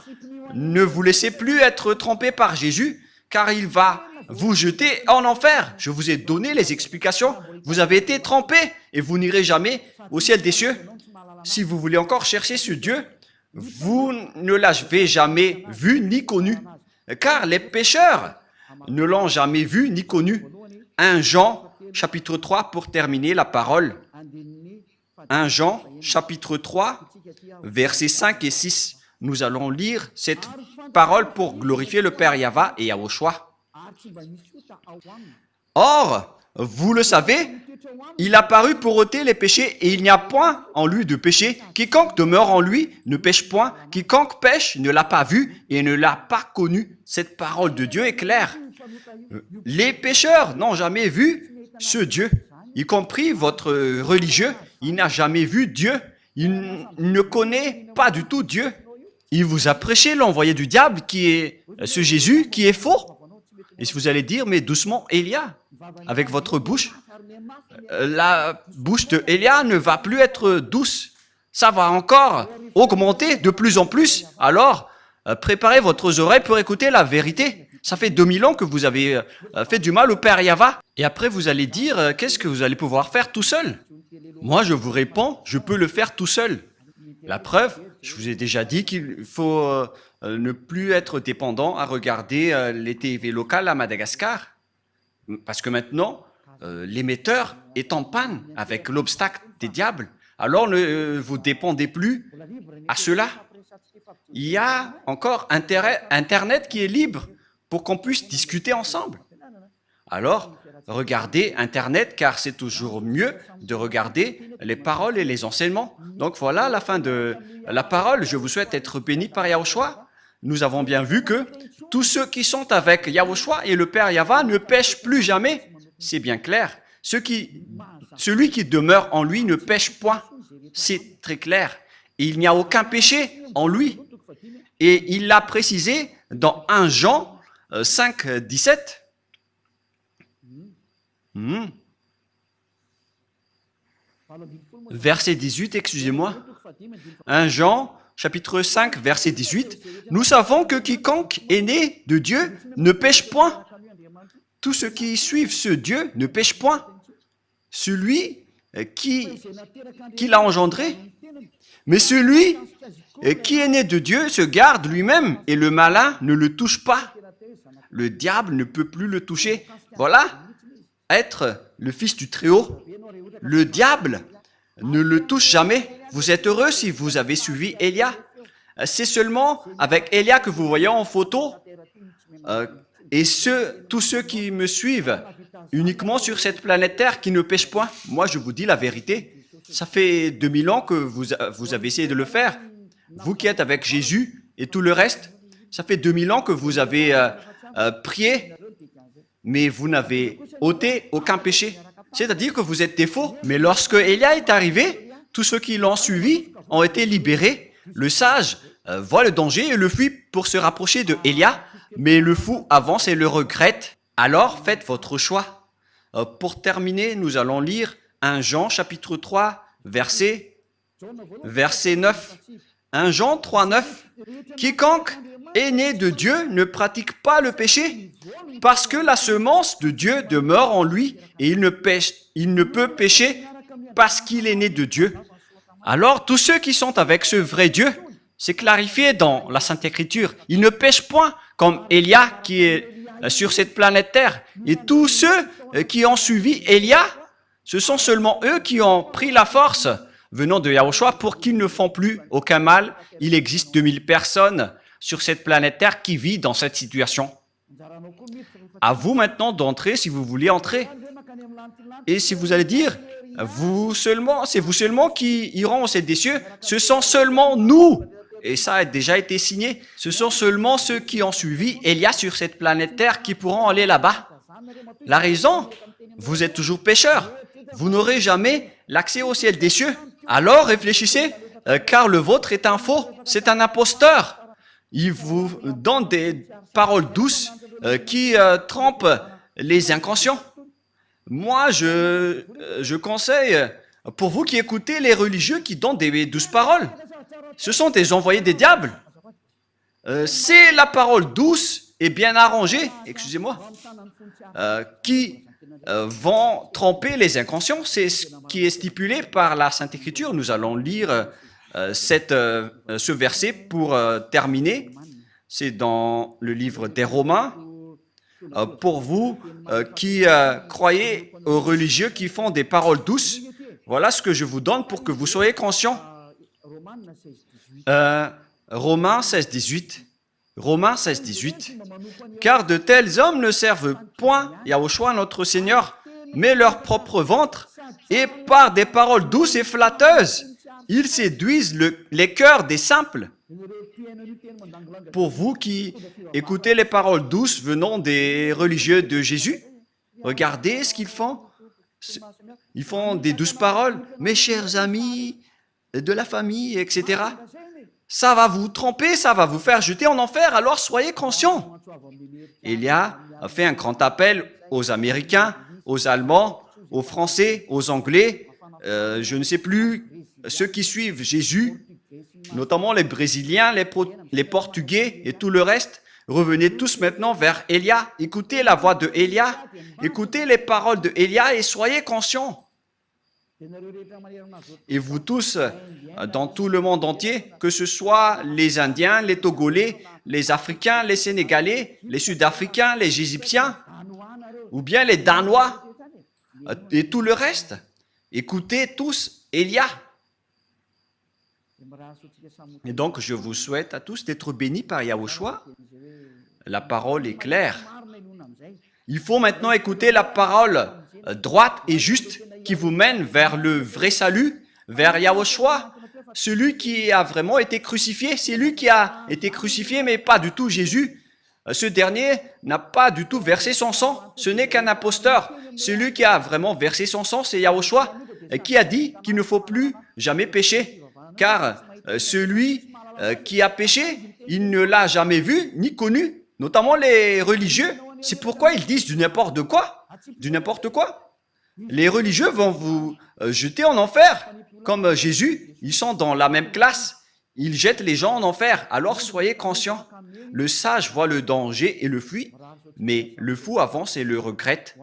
Ne vous laissez plus être trompés par Jésus, car il va vous jeter en enfer. Je vous ai donné les explications. Vous avez été trempés et vous n'irez jamais au ciel des cieux. Si vous voulez encore chercher ce Dieu, vous ne l'avez jamais vu ni connu, car les pécheurs ne l'ont jamais vu ni connu. 1 Jean, chapitre 3, pour terminer la parole. 1 Jean, chapitre 3, versets 5 et 6. Nous allons lire cette parole pour glorifier le Père Yahva et Yahushua. Or, vous le savez, il a paru pour ôter les péchés et il n'y a point en lui de péché. Quiconque demeure en lui ne pêche point. Quiconque pêche ne l'a pas vu et ne l'a pas connu. Cette parole de Dieu est claire. Les pécheurs n'ont jamais vu ce Dieu, y compris votre religieux. Il n'a jamais vu Dieu. Il ne connaît pas du tout Dieu. Il vous a prêché l'envoyé du diable qui est ce Jésus qui est faux. Et si vous allez dire, mais doucement, Élia, avec votre bouche, la bouche de Élia ne va plus être douce. Ça va encore augmenter de plus en plus. Alors, préparez votre oreille pour écouter la vérité. Ça fait 2000 ans que vous avez fait du mal au Père Yahva. Et après, vous allez dire, qu'est-ce que vous allez pouvoir faire tout seul? Moi, je vous réponds, je peux le faire tout seul. La preuve, je vous ai déjà dit qu'il faut ne plus être dépendant à regarder les TV locales à Madagascar. Parce que maintenant, l'émetteur est en panne avec l'obstacle des diables. Alors ne vous dépendez plus à cela. Il y a encore Internet qui est libre pour qu'on puisse discuter ensemble. Alors, regardez Internet car c'est toujours mieux de regarder les paroles et les enseignements. Donc voilà la fin de la parole. Je vous souhaite être bénis par Yahushua. Nous avons bien vu que tous ceux qui sont avec Yahushua et le Père Yahva ne pêchent plus jamais. C'est bien clair. Celui qui demeure en lui ne pêche point. C'est très clair. Et il n'y a aucun péché en lui. Et il l'a précisé dans 1 Jean 5, 17. Verset 18, excusez-moi. 1 Jean, chapitre 5, verset 18. Nous savons que quiconque est né de Dieu ne pêche point. Tous ceux qui suivent ce Dieu ne pêchent point. Celui qui l'a engendré. Mais celui qui est né de Dieu se garde lui-même et le malin ne le touche pas. Le diable ne peut plus le toucher. Voilà, être le fils du Très-Haut. Le diable ne le touche jamais. Vous êtes heureux si vous avez suivi Élia. C'est seulement avec Élia que vous voyez en photo. Et tous ceux qui me suivent uniquement sur cette planète Terre qui ne pêchent point. Moi, je vous dis la vérité. Ça fait 2000 ans que vous avez essayé de le faire. Vous qui êtes avec Jésus et tout le reste, ça fait 2000 ans que vous avez prié, mais vous n'avez ôté aucun péché. C'est-à-dire que vous êtes des faux. Mais lorsque Élia est arrivé, tous ceux qui l'ont suivi ont été libérés. Le sage voit le danger et le fuit pour se rapprocher de Élia, mais le fou avance et le regrette. Alors faites votre choix. Pour terminer, nous allons lire 1 Jean chapitre 3, verset 9. 1 Jean 3, 9. Quiconque est né de Dieu ne pratique pas le péché, parce que la semence de Dieu demeure en lui et il ne peut pécher parce qu'il est né de Dieu. Alors tous ceux qui sont avec ce vrai Dieu, c'est clarifié dans la Sainte Écriture, ils ne pêchent point comme Élia qui est sur cette planète Terre. Et tous ceux qui ont suivi Élia, ce sont seulement eux qui ont pris la force venant de Yahushua pour qu'ils ne font plus aucun mal. Il existe 2000 personnes sur cette planète Terre qui vivent dans cette situation. À vous maintenant d'entrer si vous voulez entrer. Et si vous allez dire, c'est vous seulement qui iront au ciel des cieux, ce sont seulement nous. Et ça a déjà été signé. Ce sont seulement ceux qui ont suivi Élia sur cette planète Terre qui pourront aller là-bas. La raison, vous êtes toujours pécheurs. Vous n'aurez jamais l'accès au ciel des cieux. Alors réfléchissez, car le vôtre est un faux, c'est un imposteur. Il vous donne des paroles douces qui trompent les inconscients. Moi, je conseille, pour vous qui écoutez les religieux qui donnent des douces paroles, ce sont des envoyés des diables. C'est la parole douce et bien arrangés, excusez-moi, qui vont tromper les inconscients. C'est ce qui est stipulé par la Sainte Écriture. Nous allons lire ce verset pour terminer. C'est dans le livre des Romains. Pour vous qui croyez aux religieux qui font des paroles douces, voilà ce que je vous donne pour que vous soyez conscients. Romains 16, 18. Romains 16, 18. Car de tels hommes ne servent point Yahushua notre Seigneur, mais leur propre ventre, et par des paroles douces et flatteuses, ils séduisent les cœurs des simples. Pour vous qui écoutez les paroles douces venant des religieux de Jésus, regardez ce qu'ils font. Ils font des douces paroles. Mes chers amis, de la famille, etc. Ça va vous tromper, ça va vous faire jeter en enfer, alors soyez conscients. Élia a fait un grand appel aux Américains, aux Allemands, aux Français, aux Anglais, je ne sais plus, ceux qui suivent Jésus, notamment les Brésiliens, les Portugais et tout le reste. Revenez tous maintenant vers Élia, écoutez la voix de Élia, écoutez les paroles de Élia et soyez conscients. Et vous tous, dans tout le monde entier, que ce soit les Indiens, les Togolais, les Africains, les Sénégalais, les Sud-Africains, les Égyptiens, ou bien les Danois, et tout le reste, écoutez tous Élia. Et donc, je vous souhaite à tous d'être bénis par Yahushua. La parole est claire. Il faut maintenant écouter la parole droite et juste qui vous mène vers le vrai salut, vers Yahushua, celui qui a vraiment été crucifié. C'est lui qui a été crucifié, mais pas du tout Jésus. Ce dernier n'a pas du tout versé son sang. Ce n'est qu'un imposteur. Celui qui a vraiment versé son sang, c'est Yahushua, qui a dit qu'il ne faut plus jamais pécher. Car celui qui a péché, il ne l'a jamais vu ni connu, notamment les religieux. C'est pourquoi ils disent du n'importe quoi. Du n'importe quoi. Les religieux vont vous jeter en enfer, comme Jésus. Ils sont dans la même classe. Ils jettent les gens en enfer. Alors soyez conscients. Le sage voit le danger et le fuit, mais le fou avance et le regrette.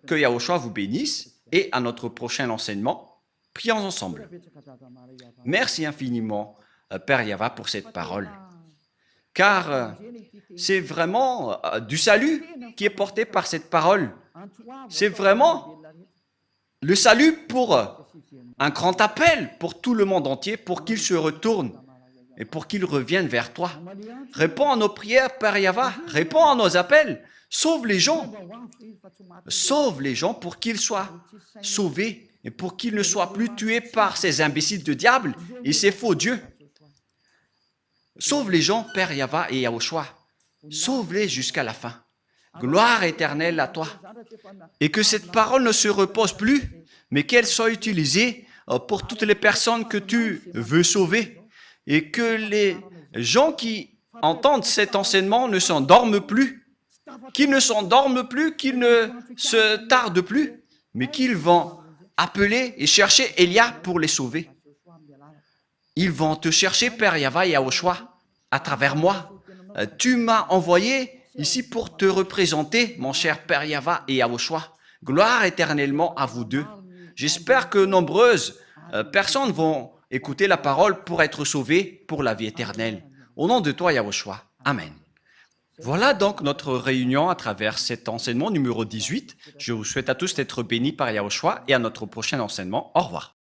Que Yahushua vous bénisse. Et à notre prochain enseignement, prions ensemble. Merci infiniment, Père Yava, pour cette parole. Car c'est vraiment du salut qui est porté par cette parole. C'est vraiment le salut pour un grand appel pour tout le monde entier, pour qu'il se retourne et pour qu'il revienne vers toi. Réponds à nos prières, Père Yava. Réponds à nos appels. Sauve les gens. Sauve les gens pour qu'ils soient sauvés et pour qu'ils ne soient plus tués par ces imbéciles de diable et ces faux dieux. Sauve les gens, Père Yava et Yahushua. Sauve-les jusqu'à la fin. Gloire éternelle à toi. Et que cette parole ne se repose plus, mais qu'elle soit utilisée pour toutes les personnes que tu veux sauver. Et que les gens qui entendent cet enseignement ne s'endorment plus, qu'ils ne s'endorment plus, qu'ils ne se tardent plus, mais qu'ils vont appeler et chercher Élia pour les sauver. Ils vont te chercher, Père Yava et Yahushua, à travers moi. Tu m'as envoyé ici pour te représenter, mon cher Père Yava et Yahushua. Gloire éternellement à vous deux. J'espère que nombreuses personnes vont écouter la parole pour être sauvées pour la vie éternelle. Au nom de toi, Yahushua. Amen. Voilà donc notre réunion à travers cet enseignement numéro 18. Je vous souhaite à tous d'être bénis par Yahushua et à notre prochain enseignement. Au revoir.